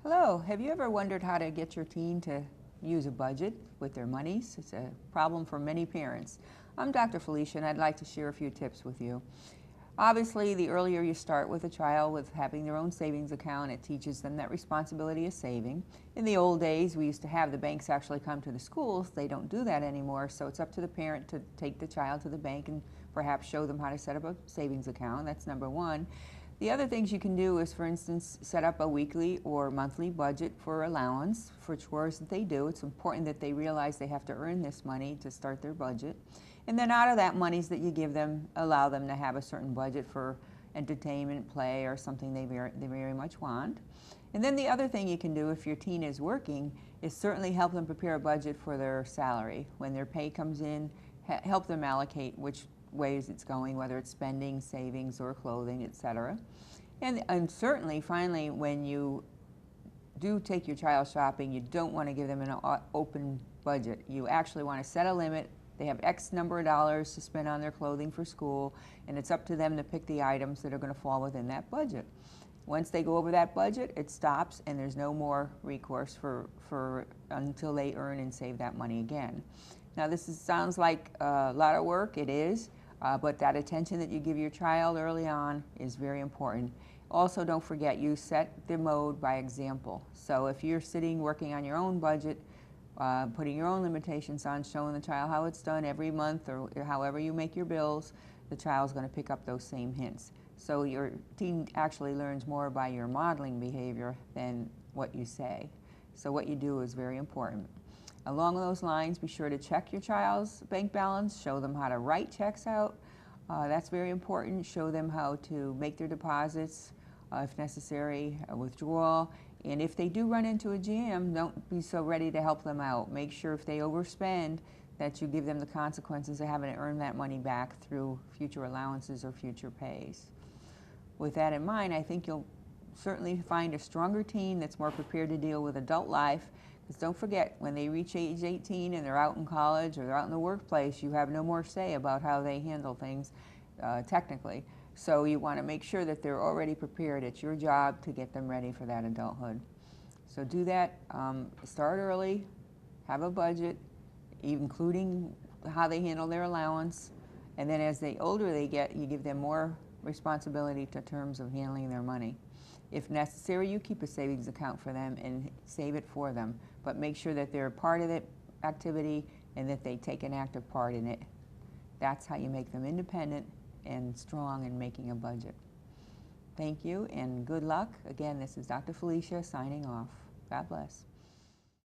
Hello, have you ever wondered how to get your teen to use a budget with their monies? It's a problem for many parents. I'm Dr. Felicia and I'd like to share a few tips with you. Obviously, the earlier you start with a child with having their own savings account, it teaches them that responsibility is saving. In the old days, we used to have the banks actually come to the schools. They don't do that anymore, so it's up to the parent to take the child to the bank and perhaps show them how to set up a savings account. That's number one. The other things you can do is, for instance, set up a weekly or monthly budget for allowance for chores that they do. It's important that they realize they have to earn this money to start their budget. And then out of that monies that you give them, allow them to have a certain budget for entertainment, play, or something they very much want. And then the other thing you can do if your teen is working is certainly help them prepare a budget for their salary. When their pay comes in, help them allocate which ways it's going, whether it's spending, savings, or clothing, etc. And certainly, finally, when you do take your child shopping, you don't want to give them an open budget. You actually want to set a limit. They have X number of dollars to spend on their clothing for school, and it's up to them to pick the items that are going to fall within that budget. Once they go over that budget, it stops, and there's no more recourse for until they earn and save that money again. Now, sounds like a lot of work. It is, but that attention that you give your child early on is very important. Also, don't forget, you set the mode by example. So if you're sitting working on your own budget, putting your own limitations on, showing the child how it's done every month or however you make your bills, the child's going to pick up those same hints. So your teen actually learns more by your modeling behavior than what you say. So what you do is very important. Along those lines, be sure to check your child's bank balance, show them how to write checks out. That's very important. Show them how to make their deposits, if necessary, a withdrawal. And if they do run into a jam, don't be so ready to help them out. Make sure if they overspend that you give them the consequences of having to earn that money back through future allowances or future pays. With that in mind, I think you'll certainly find a stronger teen that's more prepared to deal with adult life. Because don't forget, when they reach age 18 and they're out in college or they're out in the workplace, you have no more say about how they handle things technically. So you want to make sure that they're already prepared. It's your job to get them ready for that adulthood. So do that. Start early, have a budget, including how they handle their allowance. And then as the older they get, you give them more responsibility in terms of handling their money. If necessary, you keep a savings account for them and save it for them. But make sure that they're a part of the activity and that they take an active part in it. That's how you make them independent and strong in making a budget. Thank you and good luck. Again, this is Dr. Felicia signing off. God bless.